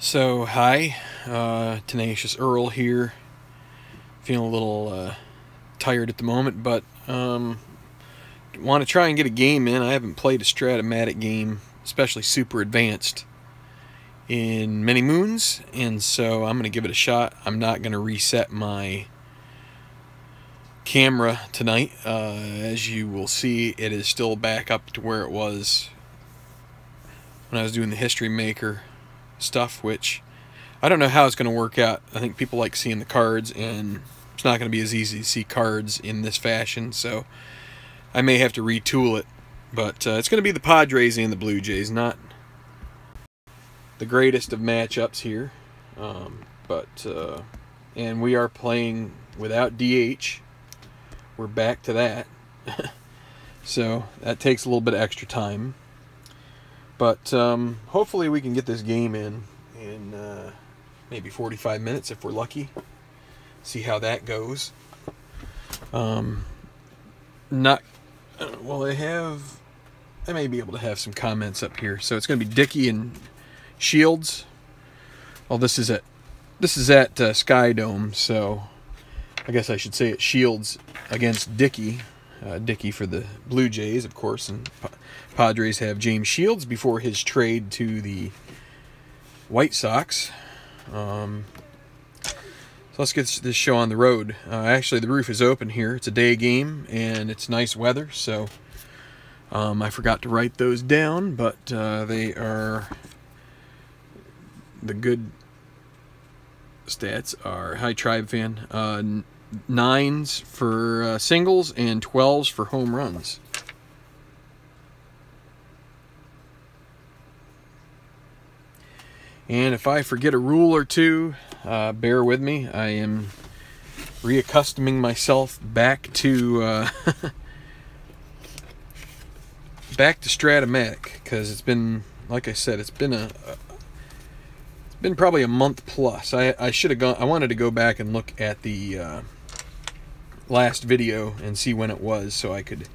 So, hi, Tenacious Earl here. Feeling a little tired at the moment, but want to try and get a game in. I haven't played a Stratomatic game, especially super advanced, in many moons, and so I'm going to give it a shot. I'm not going to reset my camera tonight. As you will see, it is still back up to where it was when I was doing the History Maker stuff, which I don't know how it's going to work out. I think people like seeing the cards, and it's not going to be as easy to see cards in this fashion, so I may have to retool it. But it's going to be the Padres and the Blue Jays, not the greatest of matchups here, and we are playing without DH. We're back to that. So that takes a little bit of extra time. But hopefully we can get this game in maybe 45 minutes if we're lucky. See how that goes. I may be able to have some comments up here. So it's going to be Dickey and Shields. Well, this is at Sky Dome, so I guess I should say it's Shields against Dickey. Dickey for the Blue Jays, of course, and Padres have James Shields before his trade to the White Sox. So let's get this show on the road. Actually, the roof is open here. It's a day game, and it's nice weather, so I forgot to write those down, but they are the good stats are, hi Tribe fan, 9s for singles and 12s for home runs. And if I forget a rule or two, bear with me. I am reaccustoming myself back to back to Stratomatic, because it's been, like I said, it's been probably a month plus. I should have gone. I wanted to go back and look at the last video and see when it was, so I could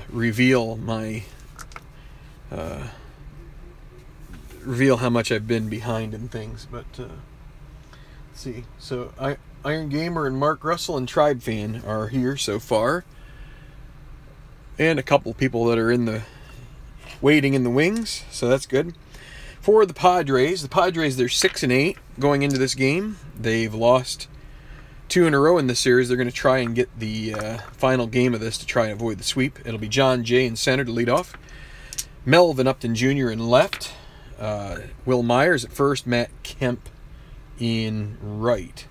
reveal how much I've been behind in things. But let's see. So Iron Gamer and Mark Russell and Tribe Fan are here so far, and a couple people that are waiting in the wings, so that's good. For the Padres, they're 6-8 going into this game. They've lost 2 in a row in this series. They're going to try and get the final game of this to try and avoid the sweep. It'll be John Jay in center to lead off, Melvin Upton Jr. in left, Will Myers at first, Matt Kemp in right,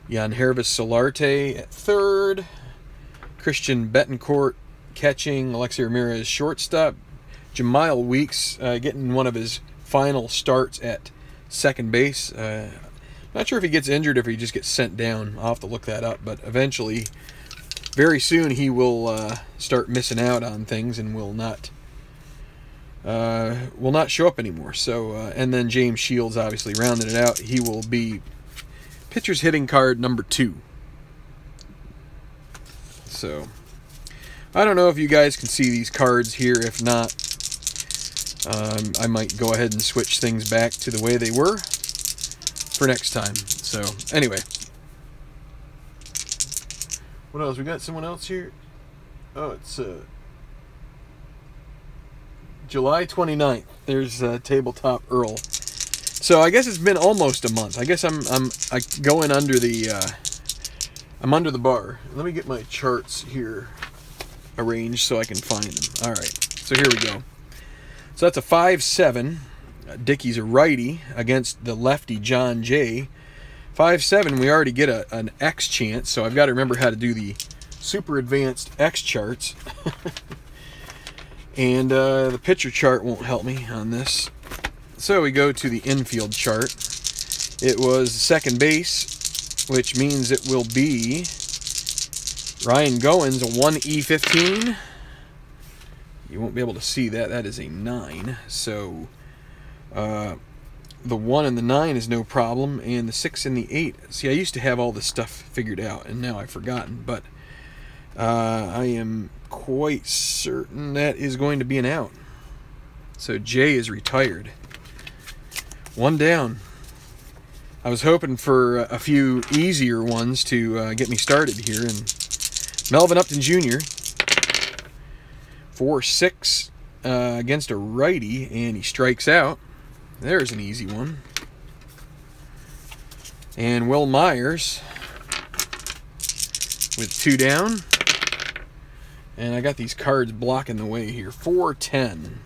Jan Hervis Solarte at third, Christian Betancourt catching, Alexi Ramirez shortstop, Jemile Weeks getting one of his final starts at second base. Not sure if he gets injured or if he just gets sent down. I'll have to look that up, but eventually, very soon, he will start missing out on things and will not show up anymore. So, and then James Shields obviously rounded it out. He will be pitcher's hitting card number 2. So, I don't know if you guys can see these cards here. If not, I might go ahead and switch things back to the way they were for next time. So, anyway. What else? We got someone else here? Oh, it's July 29th. There's Tabletop Earl. So, I guess it's been almost a month. I guess I'm going under the I'm under the bar. Let me get my charts here arranged so I can find them. All right. So, here we go. So that's a 5-7. Dickey's a righty against the lefty John Jay. 5-7, we already get an X chance, so I've got to remember how to do the super advanced X charts. And the pitcher chart won't help me on this. So we go to the infield chart. It was second base, which means it will be Ryan Goins, a 1E15. You won't be able to see that. That is a 9. So the 1 and the 9 is no problem, and the 6 and the 8. See, I used to have all this stuff figured out, and now I've forgotten. But I am quite certain that is going to be an out. So Jay is retired. One down. I was hoping for a few easier ones to get me started here. And Melvin Upton Jr. 4-6 against a righty, and he strikes out. There's an easy one. And Will Myers with 2 down. And I got these cards blocking the way here. 4-10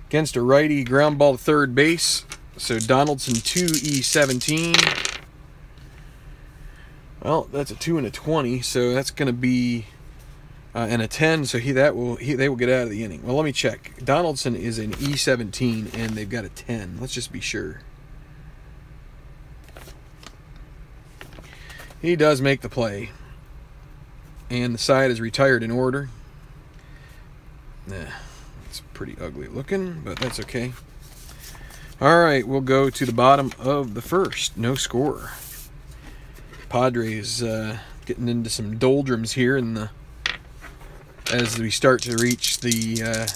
against a righty, ground ball to third base. So Donaldson 2E17. Well, that's a 2 and a 20, so that's going to be and a 10. So they will get out of the inning. Well, let me check. Donaldson is an E17, and they've got a 10. Let's just be sure. He does make the play, and the side is retired in order. Nah, it's pretty ugly looking, but that's okay. All right, we'll go to the bottom of the first. No score. Padres getting into some doldrums here as we start to reach the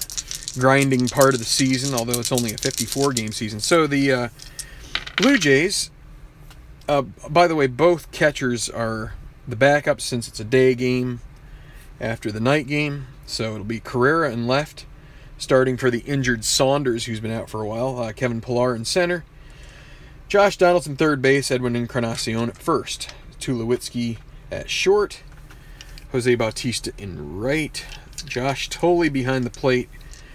grinding part of the season, although it's only a 54-game season. So the Blue Jays, by the way, both catchers are the backups since it's a day game after the night game. So it'll be Carrera in left, starting for the injured Saunders, who's been out for a while. Kevin Pillar in center. Josh Donaldson third base. Edwin Encarnacion at first. Tulowitzki at short. Jose Bautista in right. Josh Tolley behind the plate.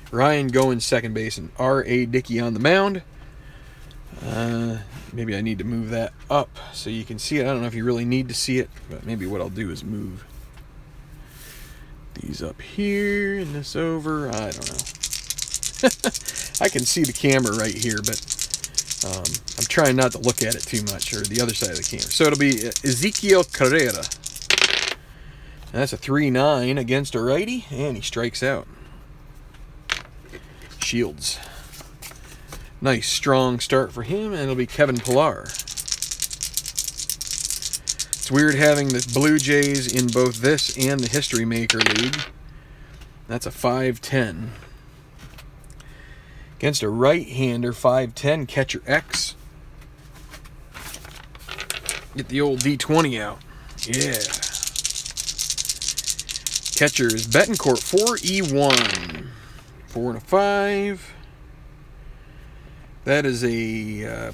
Ryan Goins second base. And R.A. Dickey on the mound. Maybe I need to move that up so you can see it. I don't know if you really need to see it, but maybe what I'll do is move these up here and this over. I don't know. I can see the camera right here, but I'm trying not to look at it too much, or the other side of the camera. So it'll be Ezekiel Carrera. And that's a 3-9 against a righty, and he strikes out. Shields. Nice, strong start for him, and it'll be Kevin Pillar. It's weird having the Blue Jays in both this and the History Maker League. That's a 5-10. Against a right-hander, 5-10, catcher X. Get the old D20 out. Yeah. Catcher is Betancourt, 4E1. 4 and a 5. That is a...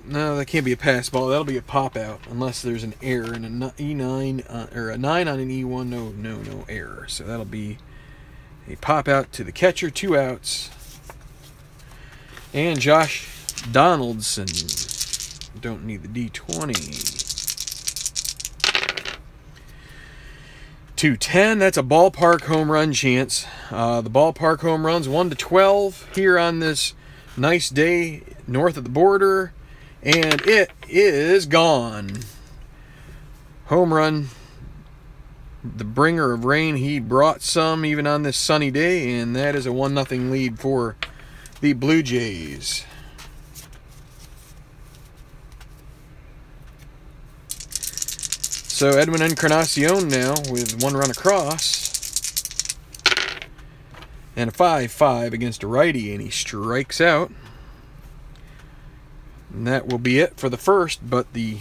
no, that can't be a pass ball. That'll be a pop-out, unless there's an error and an E9, or a 9 on an E1. No error. So that'll be a pop-out to the catcher, 2 outs. And Josh Donaldson. Don't need the D20. 210. That's a ballpark home run chance. The ballpark home runs 1-12 here on this nice day north of the border. And it is gone. Home run. The bringer of rain. He brought some even on this sunny day. And that is a 1-0 lead for the Blue Jays. So Edwin Encarnacion now with 1 run across. And a 5-5 against a righty, and he strikes out. And that will be it for the first, but the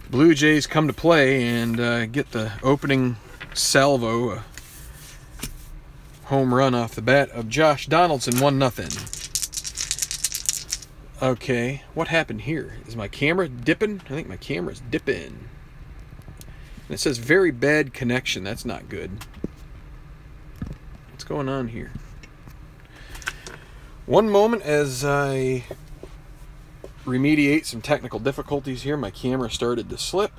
Blue Jays come to play and get the opening salvo, a home run off the bat of Josh Donaldson, 1-0. Okay, what happened here? Is my camera dipping? I think my camera's dipping. And it says very bad connection. That's not good. What's going on here? One moment as I remediate some technical difficulties here. My camera started to slip.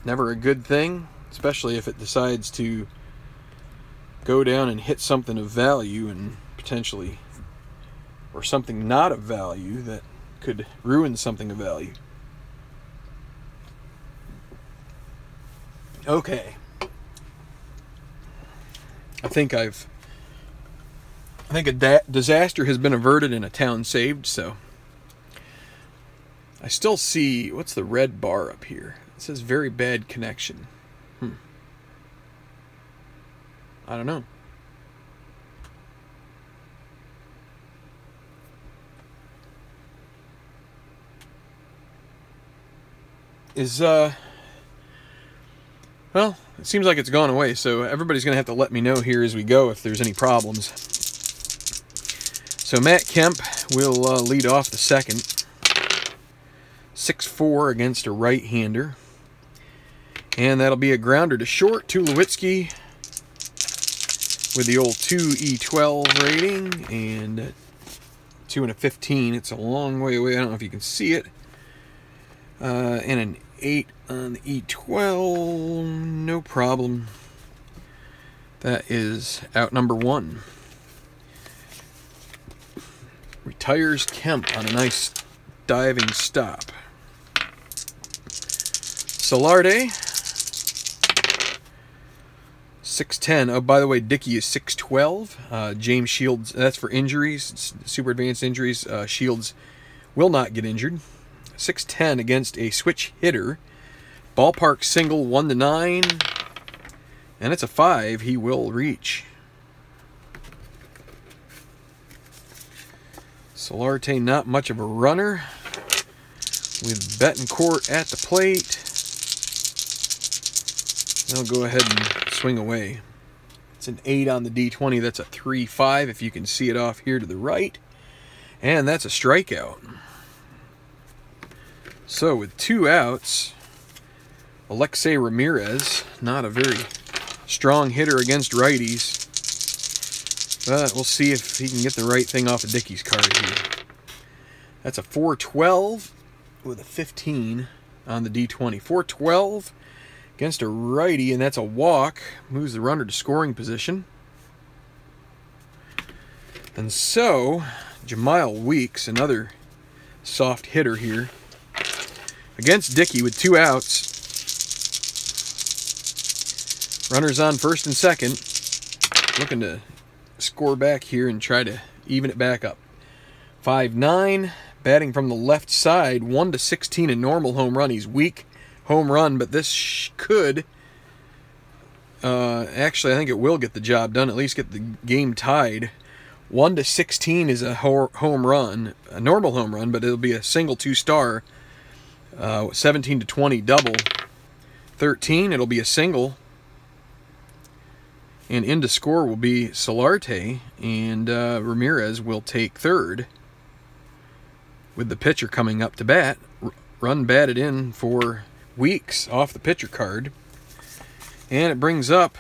Never a good thing, especially if it decides to go down and hit something of value and potentially, or something not of value that could ruin something of value. Okay. I think a disaster has been averted and a town saved, so I still see, what's the red bar up here? It says very bad connection. I don't know. is, well, it seems like it's gone away, so everybody's going to have to let me know here as we go if there's any problems. So Matt Kemp will lead off the second. 6-4 against a right-hander. And that'll be a grounder to short. Tulowitzki with the old 2E12 rating and 2 and a 15. It's a long way away. I don't know if you can see it. And an 8 on the E12. No problem. That is out number 1. Retires Kemp on a nice diving stop. Solarte, 6'10". Oh, by the way, Dickey is 6'12". James Shields, that's for injuries, super advanced injuries. Shields will not get injured. 6'10" against a switch hitter. Ballpark single 1-9. And it's a 5. He will reach. Solarte, not much of a runner. With Betancourt at the plate. They'll go ahead and swing away. It's an 8 on the D20. That's a 3-5 if you can see it off here to the right. And that's a strikeout. So with 2 outs, Alexei Ramirez, not a very strong hitter against righties. But we'll see if he can get the right thing off of Dickey's card here. That's a 4-12 with a 15 on the D20. 4-12 against a righty, and that's a walk. Moves the runner to scoring position. And so, Jemile Weeks, another soft hitter here, against Dickey with 2 outs. Runners on first and second. Looking to score back here and try to even it back up. 5-9, batting from the left side, 1-16 in normal home run. He's weak home run, but this could, actually I think it will get the job done, at least get the game tied. 1-16 is a home run, a normal home run, but it'll be a single 2-star. 17-20 double. 13, it'll be a single. And in to score will be Solarte, and Ramirez will take third. With the pitcher coming up to bat. Run batted in for Weeks off the pitcher card. And it brings up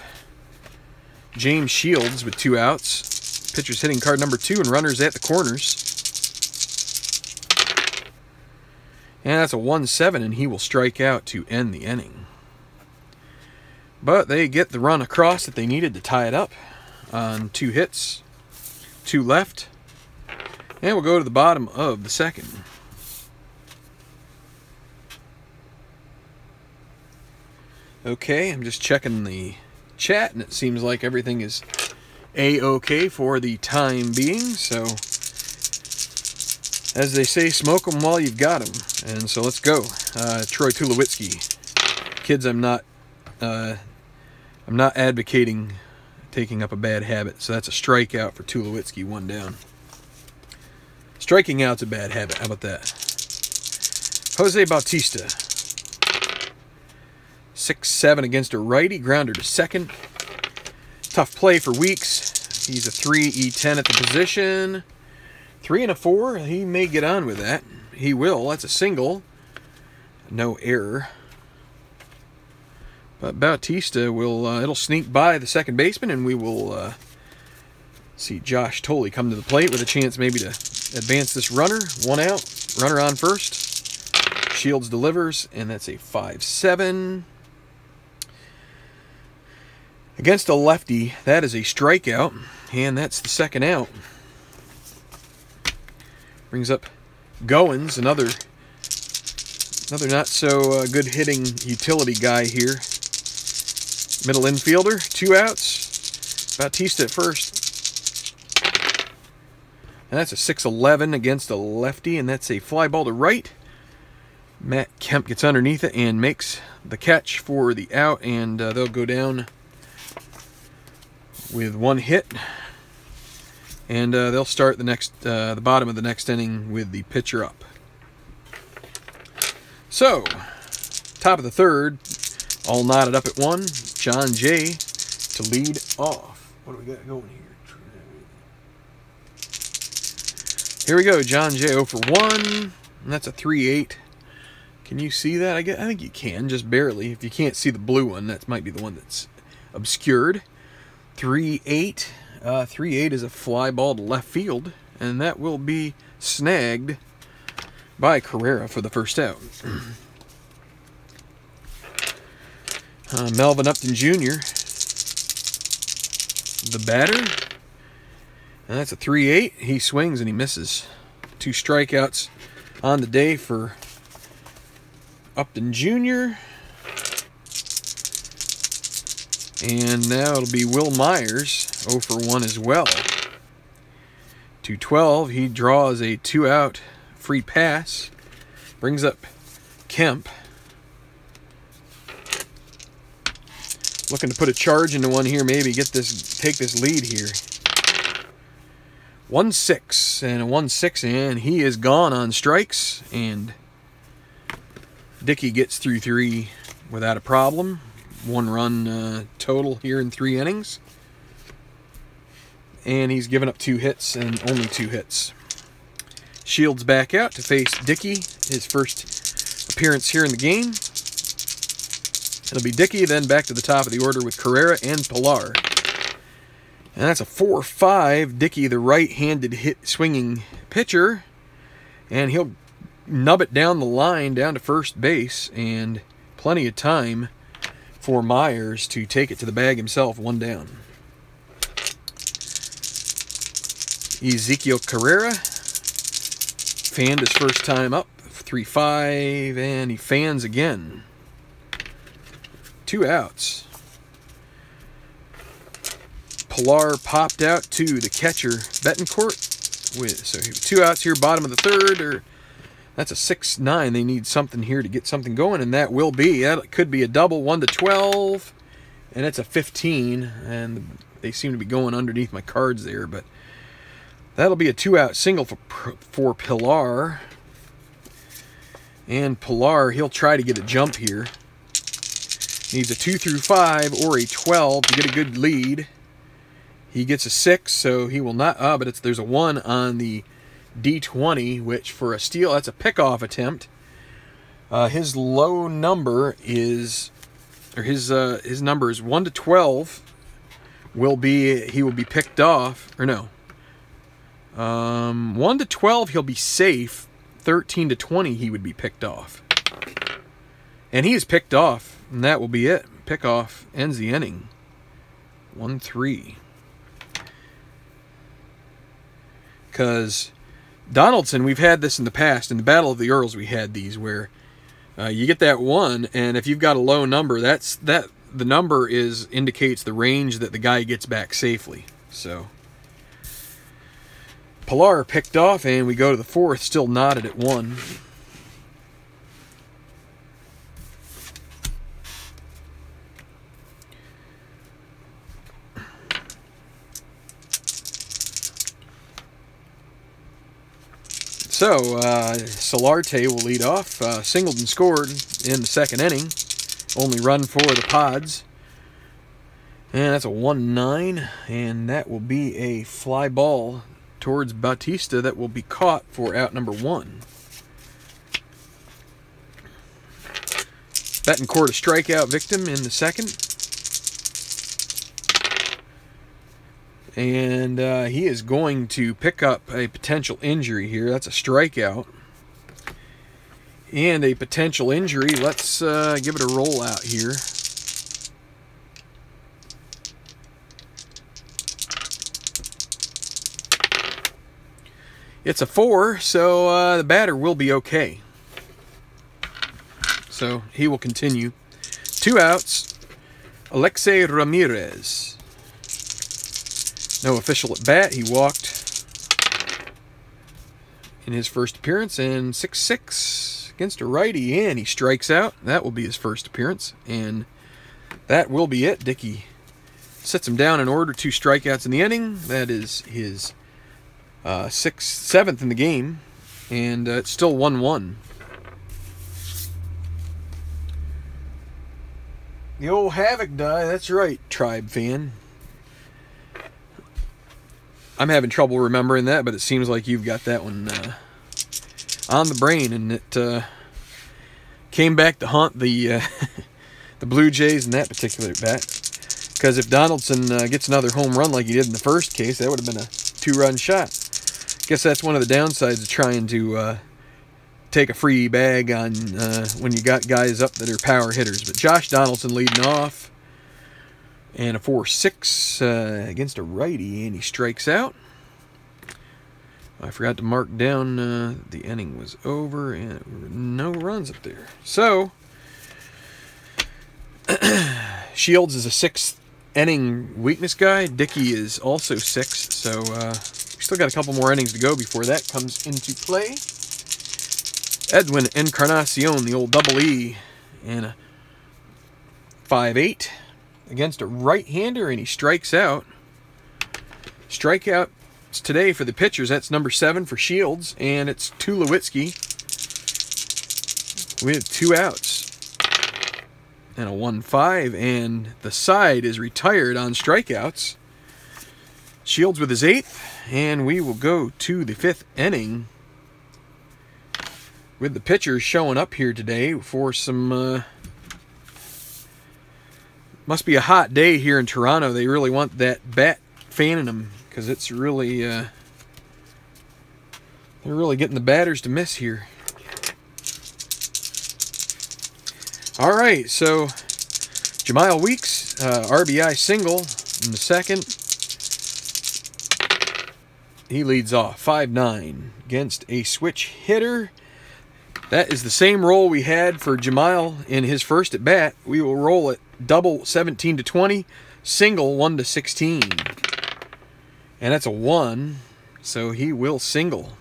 James Shields with 2 outs. Pitcher's hitting card number 2 and runners at the corners. And that's a 1-7, and he will strike out to end the inning. But they get the run across that they needed to tie it up on 2 hits, 2 left. And we'll go to the bottom of the second. Okay, I'm just checking the chat, and it seems like everything is A-OK for the time being. So, as they say, smoke them while you've got them. And so let's go. Troy Tulowitzki. Kids, I'm not advocating taking up a bad habit. So that's a strikeout for Tulowitzki, 1 down. Striking out's a bad habit. How about that? Jose Bautista. 6-7 against a righty. Grounder to second. Tough play for Weeks. He's a 3E10 at the position. 3 and a 4. He may get on with that. He will. That's a single. No error. But Bautista will, it'll sneak by the second baseman, and we will see Josh Tolley come to the plate with a chance maybe to advance this runner. 1 out. Runner on first. Shields delivers, and that's a 5-7. Against a lefty, that is a strikeout, and that's the second out. Brings up Goins, another not so good hitting utility guy here. Middle infielder, 2 outs. Bautista at first. And that's a 6-11 against a lefty, and that's a fly ball to right. Matt Kemp gets underneath it and makes the catch for the out, and they'll go down with 1 hit. And they'll start the bottom of the next inning with the pitcher up. So, Top of the third, all knotted up at 1. John J. to lead off. What do we got going here? Here we go, John J. 0 for 1. And that's a 3-8. Can you see that? I think you can, just barely. If you can't see the blue one, that might be the one that's obscured. 3-8. 3-8 is a fly ball to left field, and that will be snagged by Carrera for the first out. Melvin Upton Jr., the batter, and that's a 3-8. He swings and he misses. 2 strikeouts on the day for Upton Jr. And now it'll be Will Myers, 0 for 1 as well. 2-12, he draws a 2-out free pass. Brings up Kemp. Looking to put a charge into one here, maybe take this lead here. 1-6 and a 1-6, and he is gone on strikes, and Dickey gets through 3 without a problem. 1 run total here in 3 innings. And he's given up 2 hits and only 2 hits. Shields back out to face Dickey, his first appearance here in the game. It'll be Dickey, then back to the top of the order with Carrera and Pilar. And that's a 4-5. Dickey, the right-handed swinging pitcher. And he'll nub it down the line, down to first base. And plenty of time for Myers to take it to the bag himself, 1 down. Ezekiel Carrera fanned his first time up, 3-5, and he fans again. 2 outs. Pilar popped out to the catcher, Betancourt. So 2 outs here, bottom of the third. That's a 6-9. They need something here to get something going, and that will be. That could be a double, 1-12, and it's a 15. And they seem to be going underneath my cards there, but that'll be a 2-out single for Pilar. And Pilar, he'll try to get a jump here. Needs a 2 through 5 or a 12 to get a good lead. He gets a 6, so he will not. But there's a 1 on the D20, which for a steal, that's a pickoff attempt. His low number is, or his number is 1-12. He will be picked off, or no. 1-12, he'll be safe. 13-20, he would be picked off. And he is picked off, and that will be it. Pickoff ends the inning. 1-3. Because Donaldson, we've had this in the past. In the Battle of the Earls, we had these where you get that 1, and if you've got a low number, the number indicates the range that the guy gets back safely. So Pilar picked off, and we go to the 4th, still knotted at 1. So, Solarte will lead off. Singleton scored in the 2nd inning. Only run for the Pods. And that's a 1-9. And that will be a fly ball towards Bautista that will be caught for out number 1. Betancourt a strikeout victim in the 2nd. And he is going to pick up a potential injury here. That's a strikeout. And a potential injury. Let's give it a roll out here. It's a 4, so the batter will be okay. So he will continue. 2 outs. Alexei Ramirez. No official at bat. He walked in his first appearance, and 6-6 against a righty, and he strikes out. That will be his first appearance, and that will be it. Dickey sets him down in order, 2 strikeouts in the inning. That is his 7th in the game, and it's still 1-1. The old Havoc die, that's right, Tribe fan. I'm having trouble remembering that, but it seems like you've got that one on the brain, and it came back to haunt the the Blue Jays in that particular bat. Because if Donaldson gets another home run like he did in the first case, that would have been a 2-run shot. Guess that's one of the downsides of trying to take a free bag on when you got guys up that are power hitters. But Josh Donaldson leading off, and a 4-6 against a righty, and he strikes out. I forgot to mark down the inning was over, and no runs up there. So Shields is a 6th inning weakness guy. Dickey is also 6th, so we still got a couple more innings to go before that comes into play. Edwin Encarnacion, the old double E, and a 5-8 against a right-hander, and he strikes out. Strikeouts today for the pitchers. That's number 7 for Shields, and it's Tulowitzki with 2 outs. And a 1-5, and the side is retired on strikeouts. Shields with his 8th, and we will go to the 5th inning with the pitchers showing up here today for some... must be a hot day here in Toronto. They really want that bat fanning them, because it's really... they're really getting the batters to miss here. All right, so Jemile Weeks, RBI single in the 2nd. He leads off 5-9 against a switch hitter. That is the same roll we had for Jemile in his first at bat. We will roll it double 17-20, single 1-16. And that's a 1, so he will single.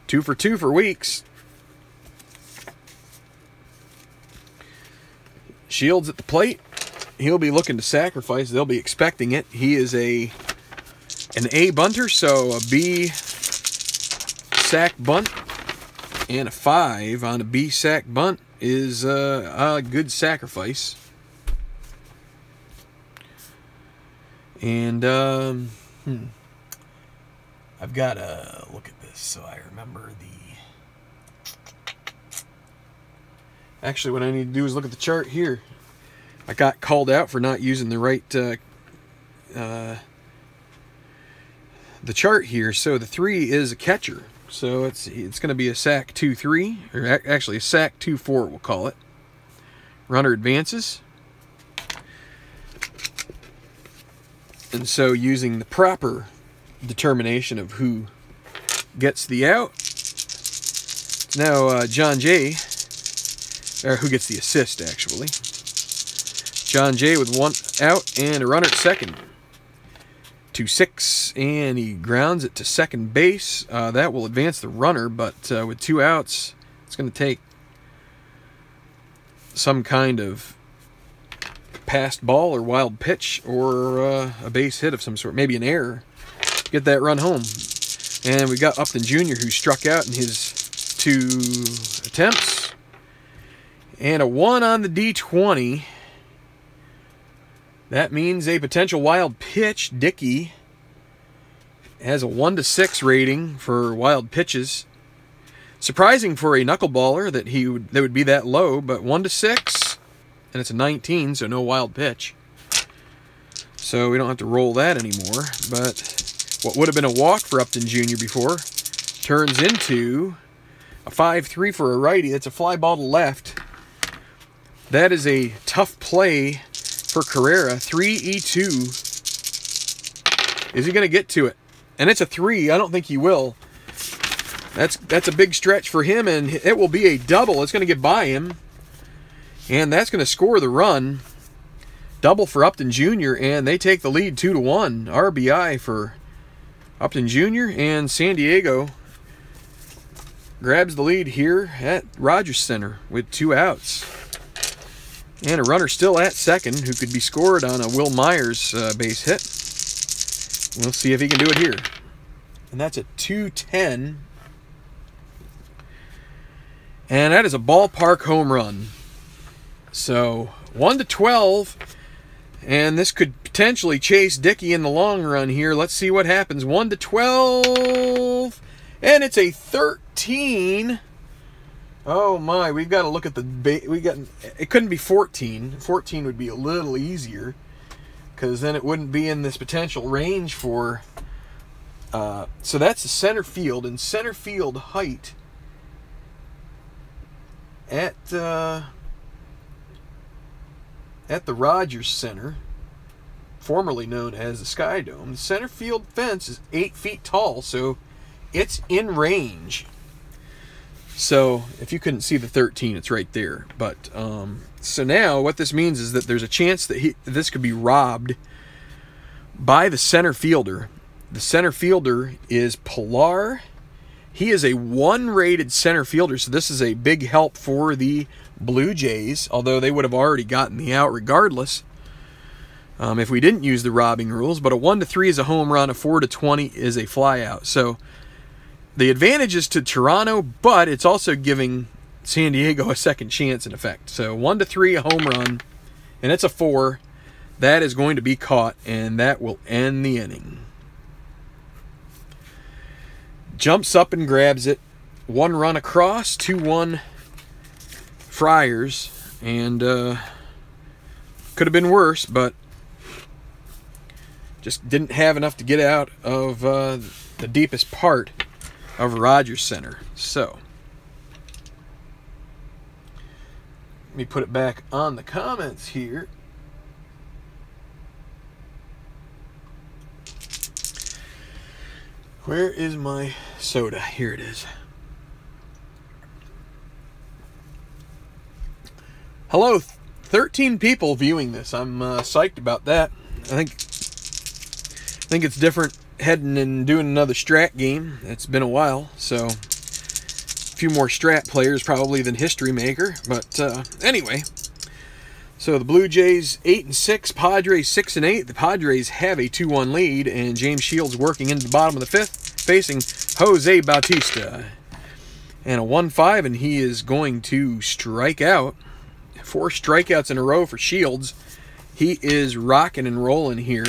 2 for 2 for Weeks. Shields at the plate. He'll be looking to sacrifice. They'll be expecting it. He is an A bunter, so a B sack bunt and a 5 on a B sack bunt is a good sacrifice. And I've got to look at this so I remember the... Actually, what I need to do is look at the chart here. I got called out for not using the right the chart here. So the 3 is a catcher. So it's going to be a sack 2-3, or actually a sack 2-4, we'll call it. Runner advances. And so using the proper determination of who gets the out. Now John Jay, or who gets the assist actually. John Jay with 1 out and a runner at second. 2-6, and he grounds it to second base. That will advance the runner, but with 2 outs, it's going to take some kind of passed ball or wild pitch or a base hit of some sort, maybe an error, to get that run home. And we got Upton Jr., who struck out in his 2 attempts. And a 1 on the D20. That means a potential wild pitch. Dickey has a 1-6 rating for wild pitches. Surprising for a knuckleballer that would be that low, but 1-6, and it's a 19, so no wild pitch. So we don't have to roll that anymore. But what would have been a walk for Upton Jr. before turns into a 5-3 for a righty. That's a fly ball to left. That is a tough play for Carrera. 3-2. Is he going to get to it? And it's a 3. I don't think he will. That's a big stretch for him, and it will be a double. It's going to get by him. And that's going to score the run. Double for Upton Jr., and they take the lead 2-1. RBI for Upton Jr., and San Diego grabs the lead here at Rogers Center with 2 outs. And a runner still at second who could be scored on a Will Myers base hit. We'll see if he can do it here. And that's a 2-10. And that is a ballpark home run. So 1-12. And this could potentially chase Dickey in the long run here. Let's see what happens. 1-12. And it's a 13. Oh my, we've got to look at the it couldn't be 14. 14 would be a little easier, because then it wouldn't be in this potential range for so that's the center field, and center field height at the Rogers Center, formerly known as the Sky Dome. The center field fence is 8 feet tall, so it's in range. So if you couldn't see the 13, it's right there. But so now what this means is that there's a chance that this could be robbed by the center fielder. The center fielder is Pilar. He is a 1-rated center fielder, so this is a big help for the Blue Jays, although they would have already gotten the out regardless if we didn't use the robbing rules. But a 1-3 is a home run, a 4-20 is a flyout. So the advantage is to Toronto, but it's also giving San Diego a second chance in effect. So 1-3, a home run, and it's a 4. That is going to be caught, and that will end the inning. Jumps up and grabs it. 1 run across, 2-1 Friars, and could have been worse, but just didn't have enough to get out of the deepest part of Rogers Center. So let me put it back on the comments here. Where is my soda? Here it is. Hello, 13 people viewing this. I'm psyched about that. I think it's different heading and doing another Strat game. It's been a while, so a few more Strat players probably than History Maker. But anyway, so the Blue Jays 8-6, Padres 6-8. The Padres have a 2-1 lead, and James Shields working into the bottom of the 5th, facing Jose Bautista. And a 1-5, and he is going to strike out. 4 strikeouts in a row for Shields. He is rocking and rolling here.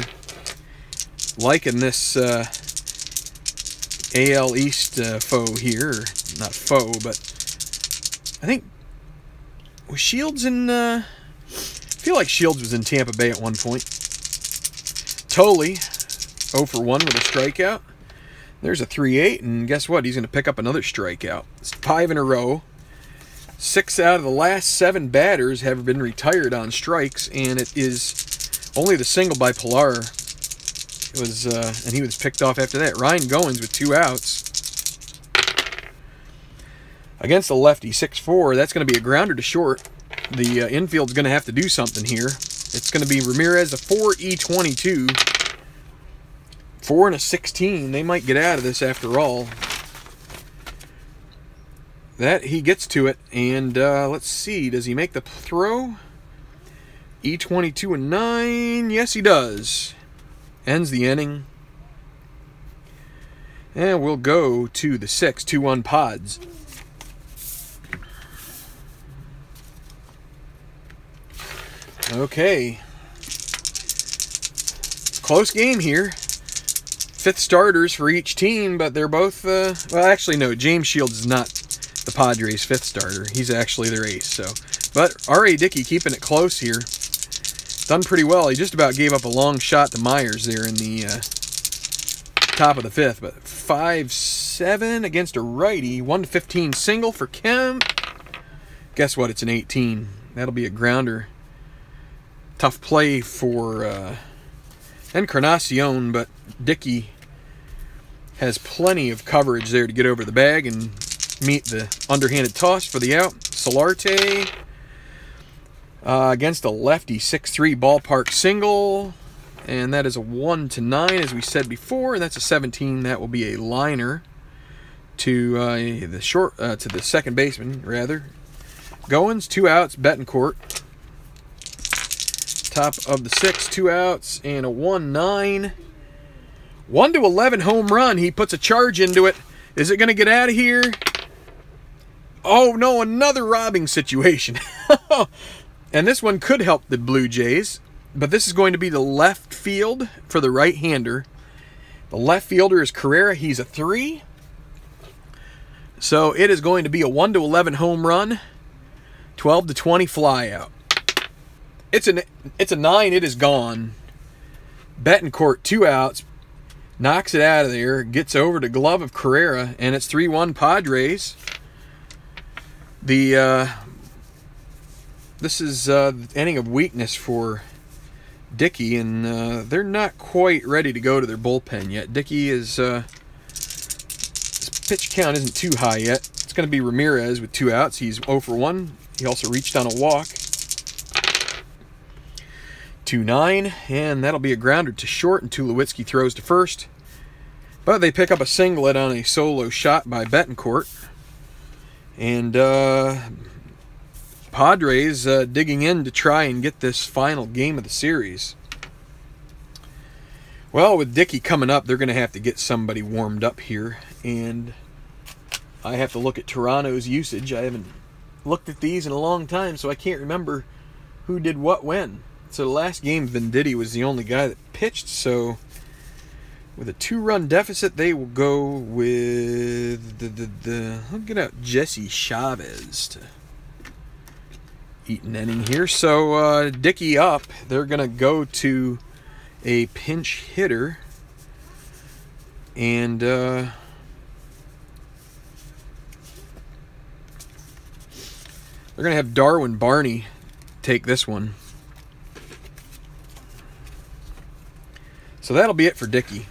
Liking this AL East foe here. Not foe, but I think was Shields in I feel like Shields was in Tampa Bay at one point. Tolley 0 for 1 with a strikeout. There's a 3-8, and guess what? He's going to pick up another strikeout. It's 5 in a row. 6 out of the last 7 batters have been retired on strikes, and it is only the single by Pilar. It was, and he was picked off after that. Ryan Goins with 2 outs. Against the lefty, 6-4. That's going to be a grounder to short. The infield's going to have to do something here. It's going to be Ramirez, a 4E22. 4 and a 16. They might get out of this after all. That he gets to it, and let's see, does he make the throw? E22 and 9. Yes, he does. Ends the inning. And we'll go to the 6th, 2-1 Pods. Okay. Close game here. 5th starters for each team, but they're both, well, actually, no, James Shields is not the Padres' 5th starter. He's actually their ace, so. But R.A. Dickey keeping it close here. Done pretty well. He just about gave up a long shot to Myers there in the top of the 5th, but 5-7 against a righty. 1-15 single for Kemp. Guess what? It's an 18. That'll be a grounder. Tough play for Encarnacion, but Dickey has plenty of coverage there to get over the bag and meet the underhanded toss for the out. Solarte against a lefty, 6-3 ballpark single, and that is a 1-9 as we said before, and that's a 17. That will be a liner to the second baseman rather. Goins, 2 outs. Betancourt, top of the 6th, 2 outs, and a 1-9. 1-11 home run. He puts a charge into it. Is it going to get out of here? Oh no, another robbing situation. And this one could help the Blue Jays, but this is going to be the left field for the right-hander. The left fielder is Carrera. He's a 3. So it is going to be a 1-11 home run, 12-20 flyout. It's a 9. It is gone. Betancourt, 2 outs, knocks it out of there, gets over to glove of Carrera, and it's 3-1 Padres. This is the inning of weakness for Dickey, and they're not quite ready to go to their bullpen yet. Dickey is his pitch count isn't too high yet. It's going to be Ramirez with 2 outs. He's 0 for 1. He also reached on a walk. 2-9, and that'll be a grounder to short, and Tulowitzki throws to first. But they pick up a singlet on a solo shot by Betancourt. And Padres digging in to try and get this final game of the series. Well, with Dickey coming up, they're going to have to get somebody warmed up here. And I have to look at Toronto's usage. I haven't looked at these in a long time, so I can't remember who did what when. So the last game, Venditti was the only guy that pitched. So with a 2-run deficit, they will go with I'll get out Jesse Chavez to eat an inning here. So Dickey up. They're going to go to a pinch hitter. And they're going to have Darwin Barney take this one. So that'll be it for Dickey.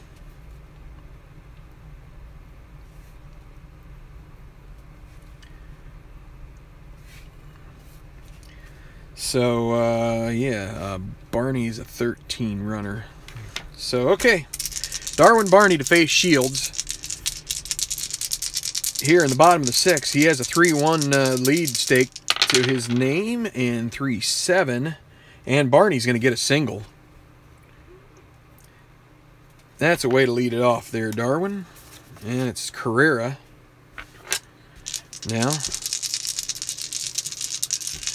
So, Barney's a 13 runner. So, okay. Darwin Barney to face Shields. Here in the bottom of the 6th, he has a 3-1 lead stake to his name, and 3-7. And Barney's going to get a single. That's a way to lead it off there, Darwin. And it's Carrera. Now,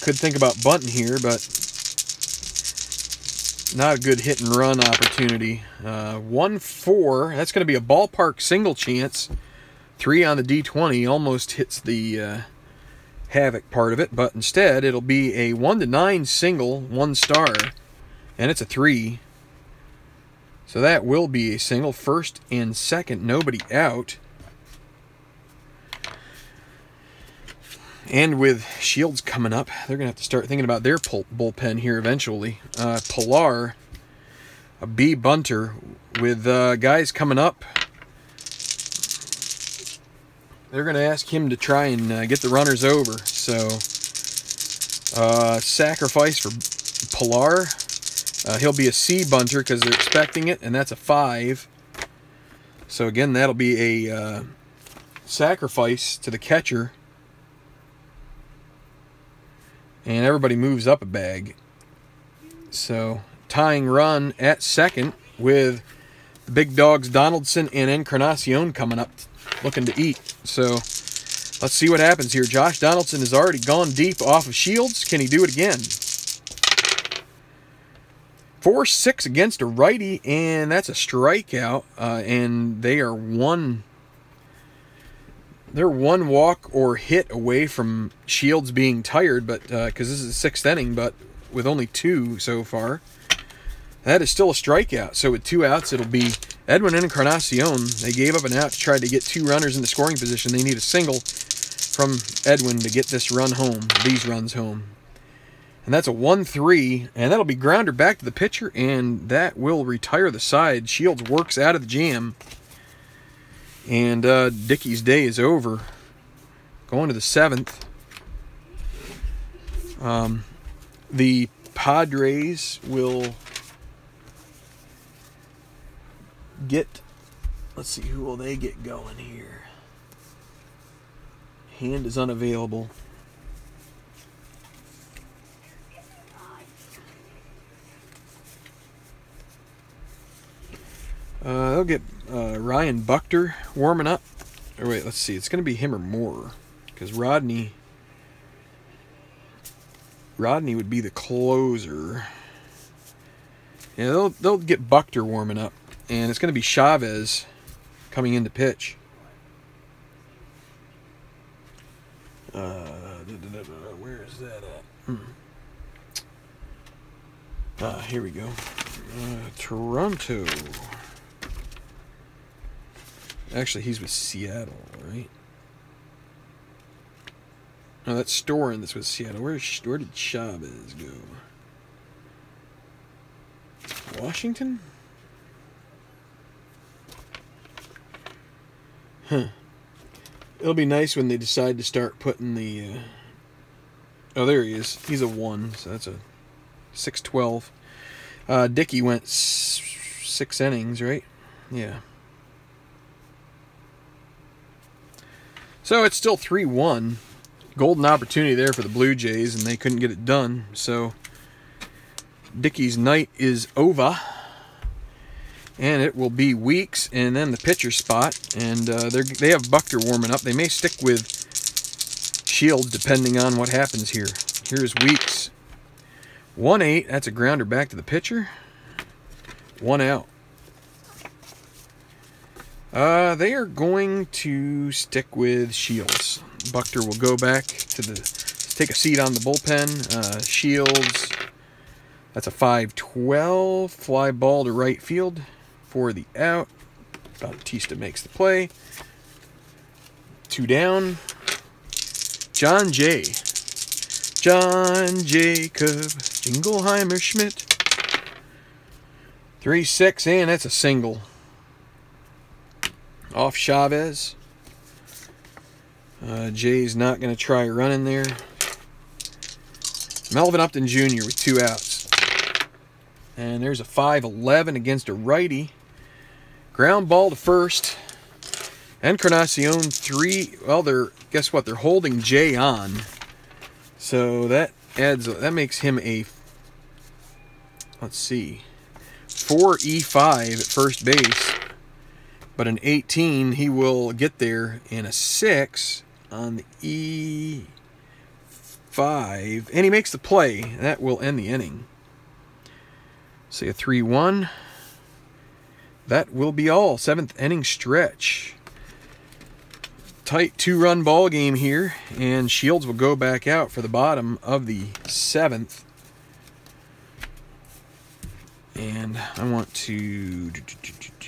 could think about bunting here, but not a good hit and run opportunity. 1-4. That's going to be a ballpark single chance. 3 on the D20. Almost hits the havoc part of it, but instead it'll be a 1-9 single, 1 star, and it's a 3. So that will be a single. First and second, nobody out. And with Shields coming up, they're going to have to start thinking about their bullpen here eventually. Pilar, a B bunter, with guys coming up. They're going to ask him to try and get the runners over. So, sacrifice for Pilar. He'll be a C bunter because they're expecting it, and that's a 5. So again, that'll be a sacrifice to the catcher. And everybody moves up a bag. So, tying run at second with the big dogs Donaldson and Encarnacion coming up looking to eat. So, let's see what happens here. Josh Donaldson has already gone deep off of Shields. Can he do it again? 4-6 against a righty, and that's a strikeout. And they are they're one walk or hit away from Shields being tired, but because this is the 6th inning, but with only 2 so far. That is still a strikeout. So with 2 outs, it'll be Edwin Encarnacion. They gave up an out to try to get 2 runners into scoring position. They need a single from Edwin to get this run home, these runs home. And that's a 1-3, and that'll be grounder back to the pitcher, and that will retire the side. Shields works out of the jam. And Dickey's day is over. Going to the 7th. The Padres will get, let's see, who will they get going here? Hand is unavailable. They'll get Ryan Buchter warming up. Or wait, let's see. It's going to be him or Moore. Because Rodney Rodney would be the closer. Yeah, they'll get Buchter warming up, and it's going to be Chavez coming in to pitch. Where is that at? Here we go. Toronto. Actually, he's with Seattle, right? No, that's Storin that's with Seattle. Where did Chavez go? Washington? Huh. It'll be nice when they decide to start putting the... Oh, there he is. He's a 1, so that's a 6-12. Dickey went 6 innings, right? Yeah. So it's still 3-1. Golden opportunity there for the Blue Jays, and they couldn't get it done. So Dickey's night is over. And it will be Weeks and then the pitcher spot. And they have Buchter warming up. They may stick with Shields depending on what happens here. Here's Weeks. 1-8. That's a grounder back to the pitcher. 1 out. They are going to stick with Shields. Buchter will go back to take a seat on the bullpen. Shields, that's a 5-12. Fly ball to right field for the out. Bautista makes the play. 2 down. John Jacob Jingleheimer Schmidt. 3-6, and that's a single. Off Chavez. Jay's not going to try running there. Melvin Upton Jr. with 2 outs. And there's a 5-11 against a righty. Ground ball to first. Encarnacion 3. Well, guess what? They're holding Jay on. So that makes him a, let's see, 4E5 at first base. But an 18, he will get there, and a 6 on the E5. And he makes the play. That will end the inning. Say a 3-1. That will be all. 7th inning stretch. Tight 2-run ball game here. And Shields will go back out for the bottom of the 7th. And I want to...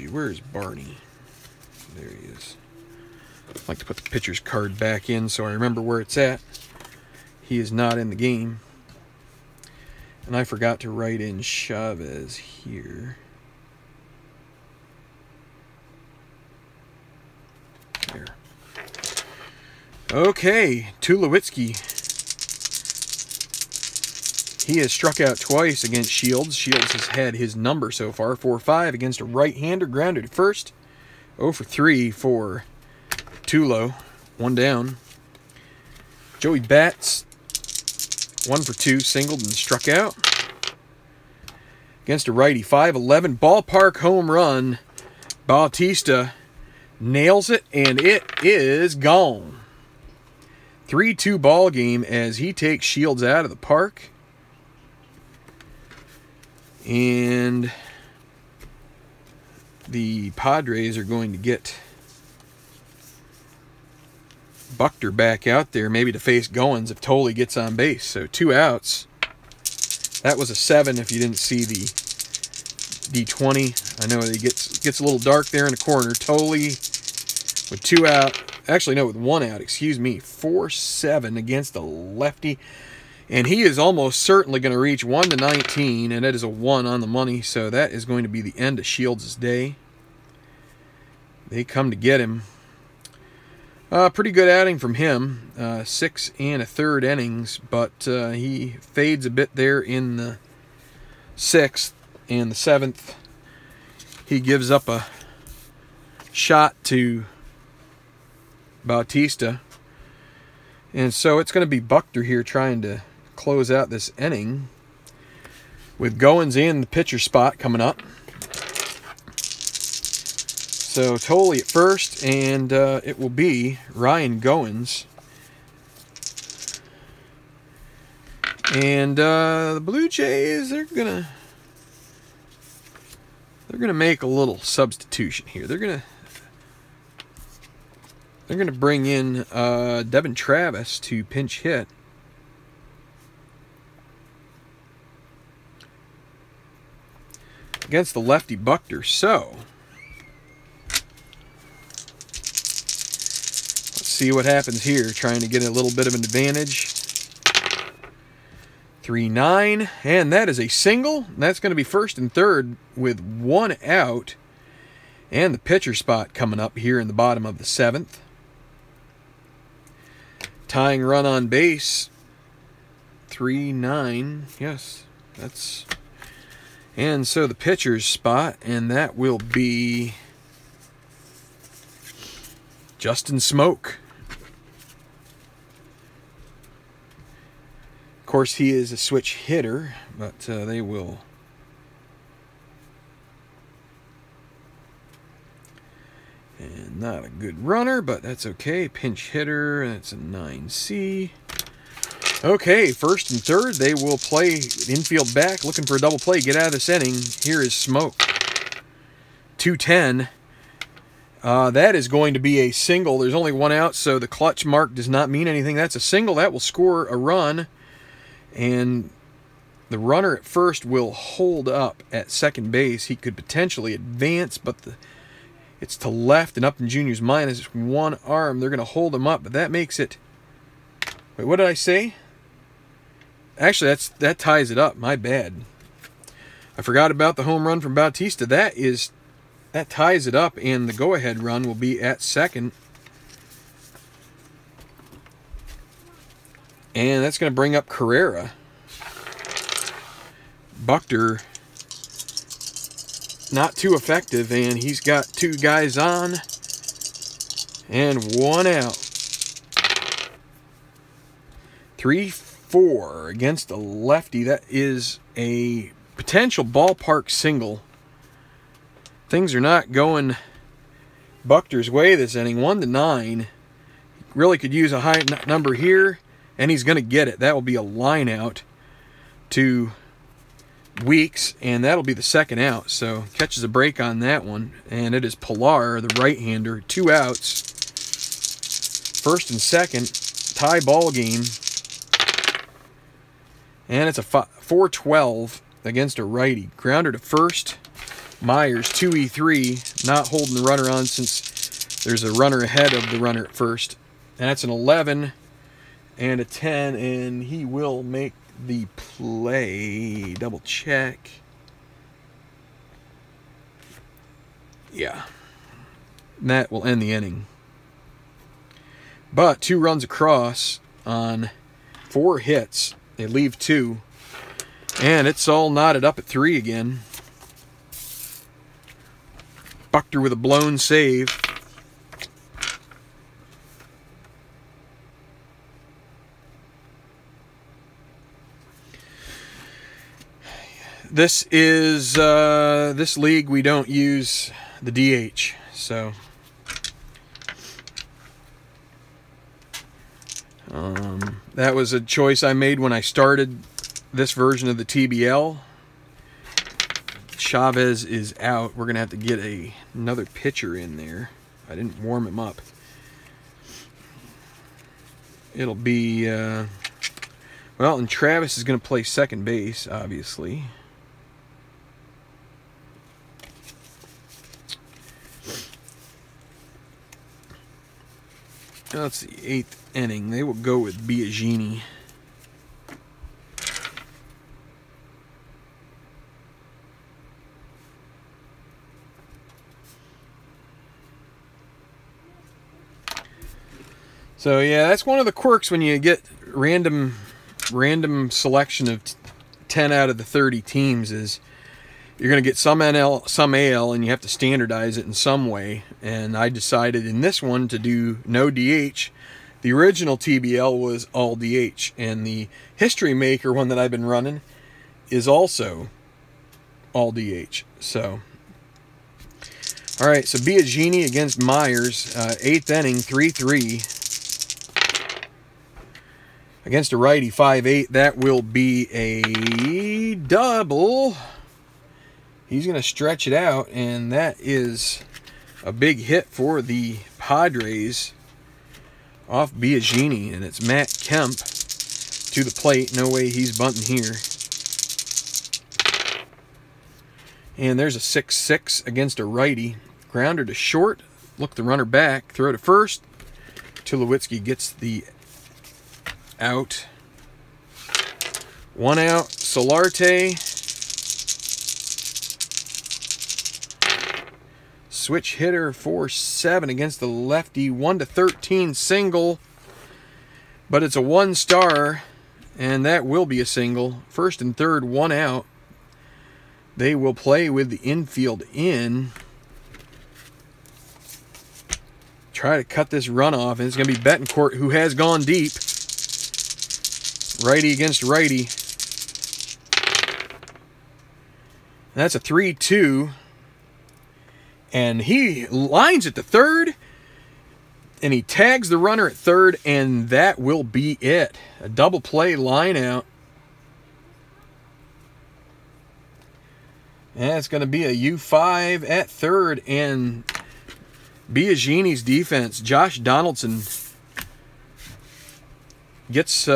Where is Barney? There he is. I'd like to put the pitcher's card back in so I remember where it's at. He is not in the game. And I forgot to write in Chavez here. There. Okay, Tulowitzki. He has struck out twice against Shields. Shields has had his number so far. 4-5 against a right-hander. Grounded at first. 0 for 3 for Tulo. 1 down. Joey Bats. 1 for 2. Singled and struck out. Against a righty. 5-11. Ballpark home run. Bautista nails it, and it is gone. 3-2 ball game as he takes Shields out of the park. And the Padres are going to get Buchter back out there, maybe to face Goins if Tolley gets on base. So 2 outs. That was a 7 if you didn't see the D20. I know it gets a little dark there in the corner. Tolley with 2 out. Actually, no, with 1 out, excuse me. 4-7 against a lefty. And he is almost certainly going to reach 1-19, and that is a 1 on the money. So that is going to be the end of Shields' day. They come to get him. Pretty good outing from him. 6 1/3 innings, but he fades a bit there in the 6th and the 7th. He gives up a shot to Bautista. And so it's going to be Buchter here trying to close out this inning with Goins in the pitcher spot coming up. So Tolley at first, and it will be Ryan Goins. And the Blue Jays, they're gonna make a little substitution here. They're gonna bring in Devin Travis to pinch hit. Against the lefty Buckner. So let's see what happens here. Trying to get a little bit of an advantage. 3-9, and that is a single. That's going to be first and third with one out. And the pitcher spot coming up here in the bottom of the 7th. Tying run on base. 3-9. Yes, that's... And so the pitcher's spot, and that will be Justin Smoke. Of course, he is a switch hitter, but they will... And not a good runner, but that's okay. Pinch hitter, that's a 9C. Okay, first and third, they will play infield back, looking for a double play. Get out of this inning. Here is Smoke. 2-10. That is going to be a single. There's only one out, so the clutch mark does not mean anything. That's a single. That will score a run. And the runner at first will hold up at second base. He could potentially advance, but it's to left, and Upton Jr.'s minus one arm. They're going to hold him up, but that makes it... Wait, what did I say? Actually, that ties it up. My bad. I forgot about the home run from Bautista. That ties it up, and the go-ahead run will be at second. And that's going to bring up Carrera. Buckner, not too effective, and he's got two guys on and one out. 3-4 against a lefty. That is a potential ballpark single. Things are not going Buckner's way this inning. 1-9. Really could use a high number here, and he's going to get it. That will be a line out to Weeks, and that'll be the second out. So catches a break on that one, and it is Pilar, the right-hander. 2 outs. First and second, tie ball game. And it's a 4-12 against a righty. Grounder to first. Myers, 2-3, not holding the runner on since there's a runner ahead of the runner at first. And that's an 11 and a 10, and he will make the play. Double check. Yeah. And that will end the inning. But 2 runs across on 4 hits. They leave 2. And it's all knotted up at 3 again. Buckner with a blown save. This is this league we don't use the DH, so that was a choice I made when I started this version of the TBL. Chavez is out. We're gonna have to get another pitcher in there. I didn't warm him up. It'll be well, and Travis is gonna play second base, obviously. That's the 8th inning. They will go with Biagini. So yeah, that's one of the quirks when you get random selection of 10 out of the 30 teams is you're going to get some NL, some AL, and you have to standardize it in some way. And I decided in this one to do no DH. The original TBL was all DH, and the History Maker one that I've been running is also all DH. So, all right, so Biagini against Myers, 8th inning, 3-3. Against a righty, 5-8. That will be a double. He's going to stretch it out, and that is a big hit for the Padres off Biagini, and it's Matt Kemp to the plate. No way he's bunting here. And there's a 6-6 against a righty. Grounder to short. Look the runner back. Throw to first. Tulowitzki gets the out. 1 out. Solarte. Switch hitter 4-7 against the lefty. 1-13 single. But it's a 1-star. And that will be a single. First and third, 1 out. They will play with the infield in. Try to cut this run off. And it's going to be Betancourt, who has gone deep. Righty against righty. That's a 3-2. And he lines at the third. And he tags the runner at third. And that will be it. A double play line out. And it's going to be a U5 at third. And Biagini's defense, Josh Donaldson, gets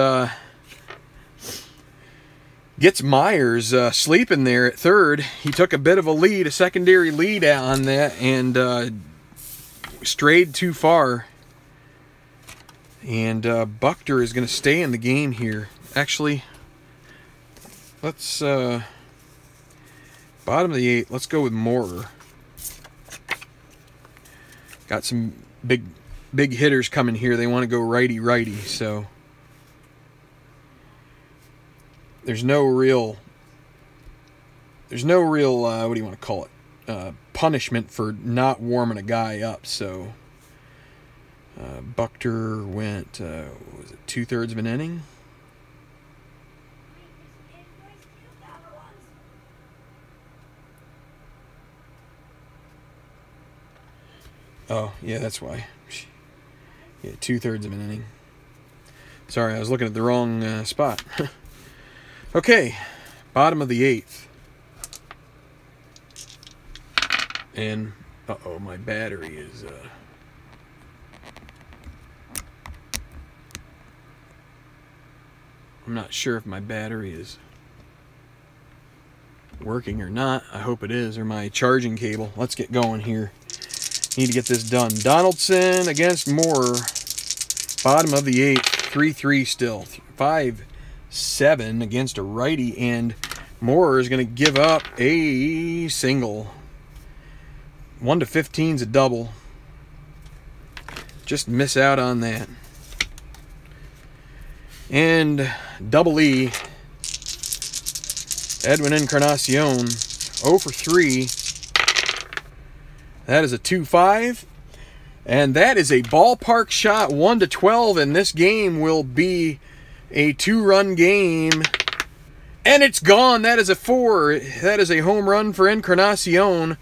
Myers sleeping there at third. He took a bit of a lead, a secondary lead on that, and strayed too far. And Buchter is going to stay in the game here. Actually, let's bottom of the 8th. Let's go with Moorer. Got some big hitters coming here. They want to go righty, so there's no real what do you want to call it, punishment for not warming a guy up. So Buchter went what was it, 2/3 of an inning. Oh yeah, that's why. Yeah, 2/3 of an inning. Sorry, I was looking at the wrong spot. Okay, bottom of the 8th. And, uh-oh, my battery is, I'm not sure if my battery is working or not. I hope it is, or my charging cable. Let's get going here. Need to get this done. Donaldson against Moorer. Bottom of the 8th. 3-3 still. 5-7 against a righty, and Moorer is going to give up a single. 1-15 is a double. Just miss out on that. And double E. Edwin Encarnacion. 0 for 3. That is a 2-5. And that is a ballpark shot, 1-12. And this game will be a 2-run game. And it's gone. That is a 4. That is a home run for Encarnacion.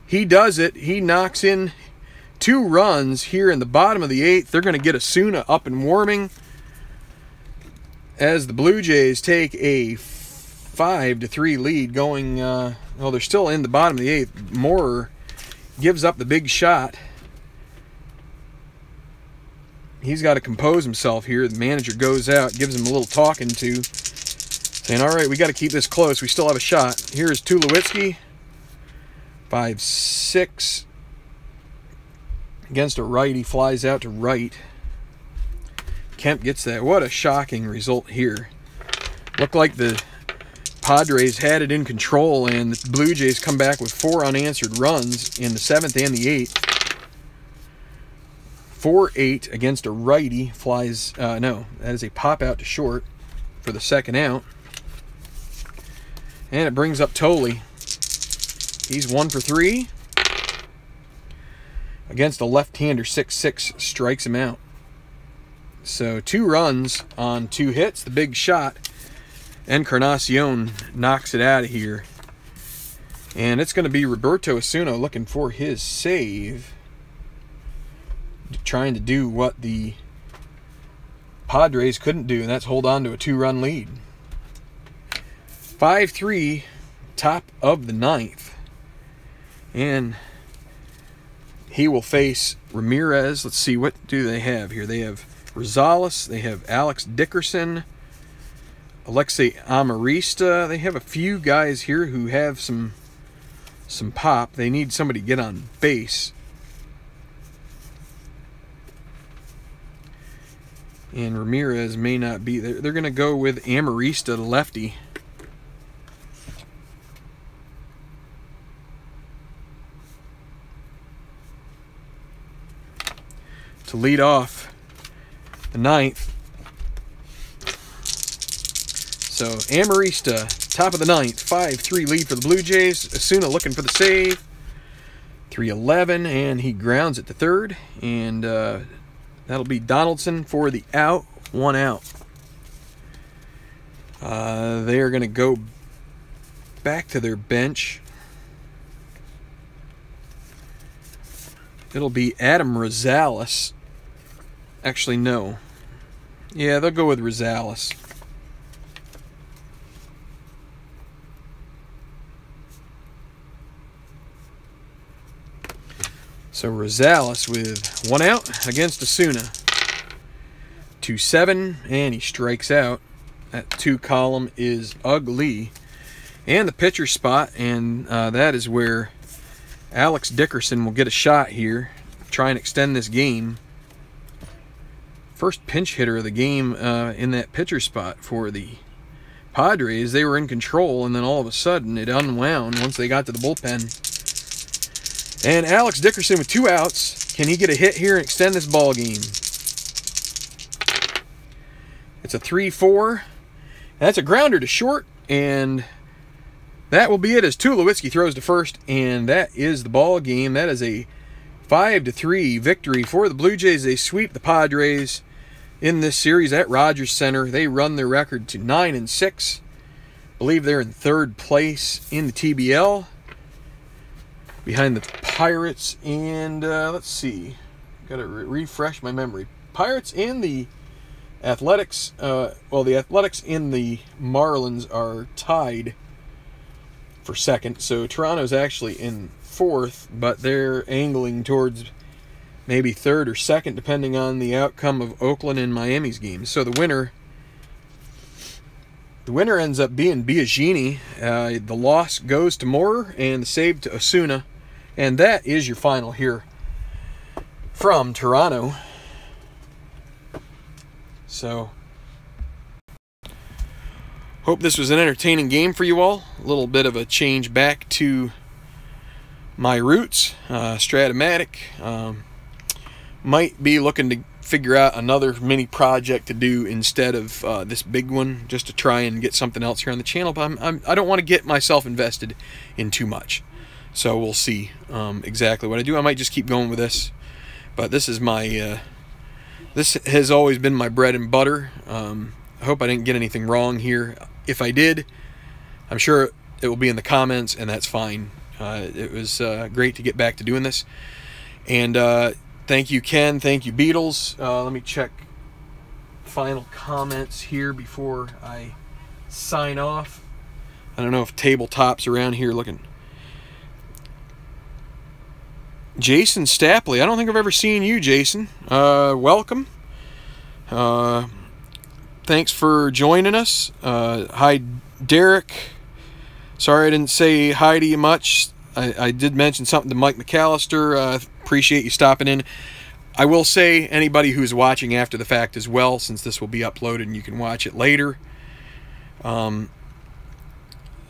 He does it. He knocks in 2 runs here in the bottom of the 8th. They're going to get Osuna up and warming as the Blue Jays take a 5-3 lead going, well, they're still in the bottom of the 8th. Moorer gives up the big shot. He's got to compose himself here. The manager goes out, gives him a little talking to, saying, all right, we got to keep this close. We still have a shot. Here's Tulowitzki. 5-6 against a righty, flies out to right. Kemp gets that. What a shocking result here. Looked like the Padres had it in control, and the Blue Jays come back with 4 unanswered runs in the 7th and the 8th. 4-8 against a righty, flies, no, that is a pop out to short for the 2nd out. And it brings up Tolley. He's 1 for 3. Against a left-hander, 6-6, strikes him out. So 2 runs on 2 hits. The big shot. Encarnacion knocks it out of here. And it's going to be Roberto Osuna looking for his save. Trying to do what the Padres couldn't do, and that's hold on to a 2-run lead. 5-3, top of the 9th. And he will face Ramirez. Let's see, what do they have here? They have Rosales, they have Alex Dickerson, Alexei Amarista. They have a few guys here who have some pop. They need somebody to get on base. And Ramirez may not be there. They're going to go with Amarista, the lefty. To lead off the 9th. So Amarista, top of the 9th, 5-3 lead for the Blue Jays. Osuna looking for the save. 3-11, and he grounds it to third. And that'll be Donaldson for the out, 1 out. They are going to go back to their bench. It'll be Adam Rosales. Actually, no. Yeah, they'll go with Rosales. So Rosales with 1 out against Osuna. 2-7, and he strikes out. That 2 column is ugly. And the pitcher spot, and that is where Alex Dickerson will get a shot here. Try and extend this game. First pinch hitter of the game in that pitcher spot for the Padres. They were in control, and then all of a sudden it unwound once they got to the bullpen. And Alex Dickerson with 2 outs. Can he get a hit here and extend this ball game? It's a 3-4. That's a grounder to short, and that will be it as Tulowitzki throws to first, and that is the ball game. That is a 5-3 victory for the Blue Jays. They sweep the Padres in this series at Rogers Center. They run their record to 9-6. I believe they're in 3rd place in the TBL, behind the Pirates and let's see, gotta refresh my memory. Pirates and the Athletics. Well, the Athletics and the Marlins are tied for 2nd. So Toronto's actually in 4th, but they're angling towards maybe 3rd or 2nd, depending on the outcome of Oakland and Miami's games. So the winner ends up being Biagini. The loss goes to Moorer, and the save to Osuna. And that is your final here from Toronto. So, hope this was an entertaining game for you all. A little bit of a change back to my roots. Stratomatic. Might be looking to figure out another mini project to do instead of this big one, just to try and get something else here on the channel. But I don't want to get myself invested in too much. So we'll see exactly what I do. I might just keep going with this. But this is my... this has always been my bread and butter. I hope I didn't get anything wrong here. If I did, I'm sure it will be in the comments, and that's fine. It was great to get back to doing this. And thank you, Ken. Thank you, Beatles. Let me check final comments here before I sign off. I don't know if Tabletop's around here looking. Jason Stapley. I don't think I've ever seen you, Jason. Welcome. Thanks for joining us. Hi, Derek. Sorry I didn't say hi to you much. I did mention something to Mike McAllister. Appreciate you stopping in. I will say, anybody who's watching after the fact as well, since this will be uploaded and you can watch it later. And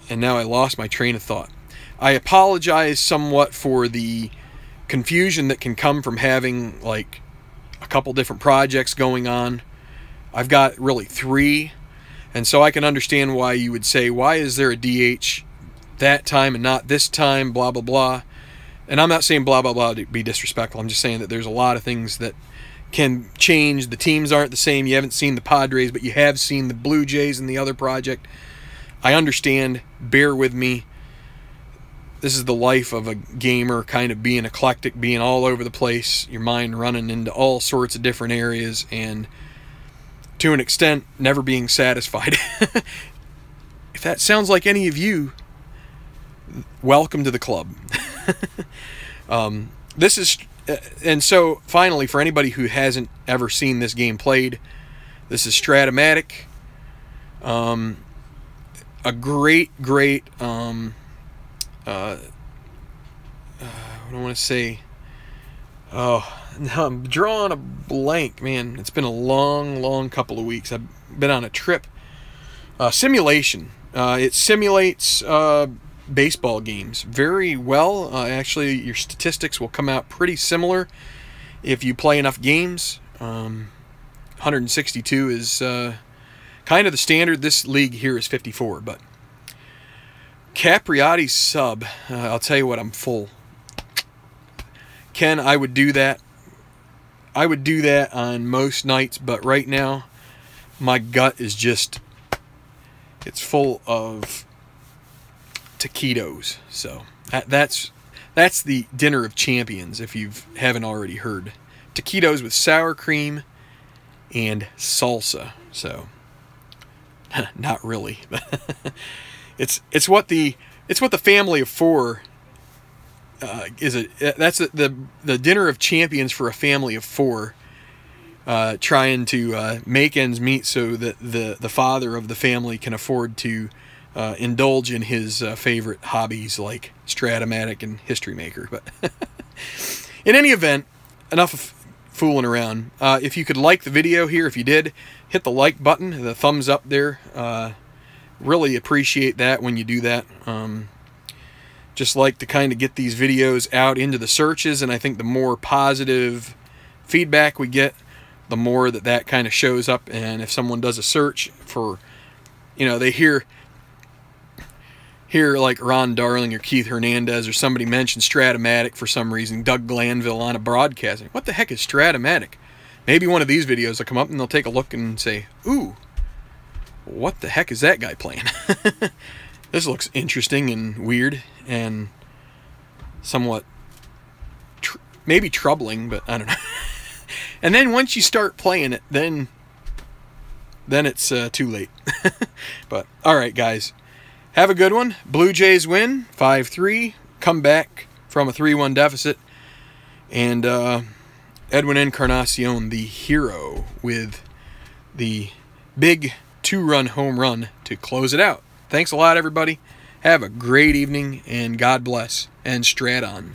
now I lost my train of thought. I apologize somewhat for the confusion that can come from having like a couple different projects going on. I've got really 3, and so I can understand why you would say, why is there a DH that time and not this time, blah blah blah. And I'm not saying blah blah blah to be disrespectful. I'm just saying that there's a lot of things that can change. The teams aren't the same. You haven't seen the Padres, but you have seen the Blue Jays and the other project. I understand. Bear with me. This is the life of a gamer, kind of being eclectic, being all over the place, your mind running into all sorts of different areas, and to an extent, never being satisfied. If that sounds like any of you, welcome to the club. This is, and so finally, for anybody who hasn't ever seen this game played, this is Stratomatic. A great, what do I want to say? Oh, now I'm drawing a blank, man. It's been a long couple of weeks. I've been on a trip. Simulation. It simulates baseball games very well. Actually, your statistics will come out pretty similar if you play enough games. 162 is kind of the standard. This league here is 54, but Capriati's sub, I'll tell you what, I'm full. Ken, I would do that. I would do that on most nights, but right now, my gut is just, it's full of taquitos. So that's the dinner of champions, if you haven't already heard. Taquitos with sour cream and salsa. So not really. it's what the family of four is. That's the dinner of champions for a family of four, trying to make ends meet so that the father of the family can afford to indulge in his favorite hobbies like Stratomatic and History Maker. But in any event, enough of fooling around. If you could like the video here, if you did, hit the like button, the thumbs up there. Really appreciate that when you do that. Just like to kind of get these videos out into the searches, and I think the more positive feedback we get, the more that kind of shows up. And if someone does a search for, they hear like Ron Darling or Keith Hernandez or somebody mention Stratomatic for some reason, Doug Glanville on a broadcast. What the heck is Stratomatic? Maybe one of these videos will come up and they'll take a look and say, ooh, what the heck is that guy playing? This looks interesting and weird and somewhat maybe troubling, but I don't know. And then once you start playing it, then it's too late. But all right, guys, have a good one. Blue Jays win 5-3, come back from a 3-1 deficit, and Edwin Encarnacion, the hero, with the big 2-run home run to close it out. Thanks a lot, everybody. Have a great evening, and God bless, and Strat on.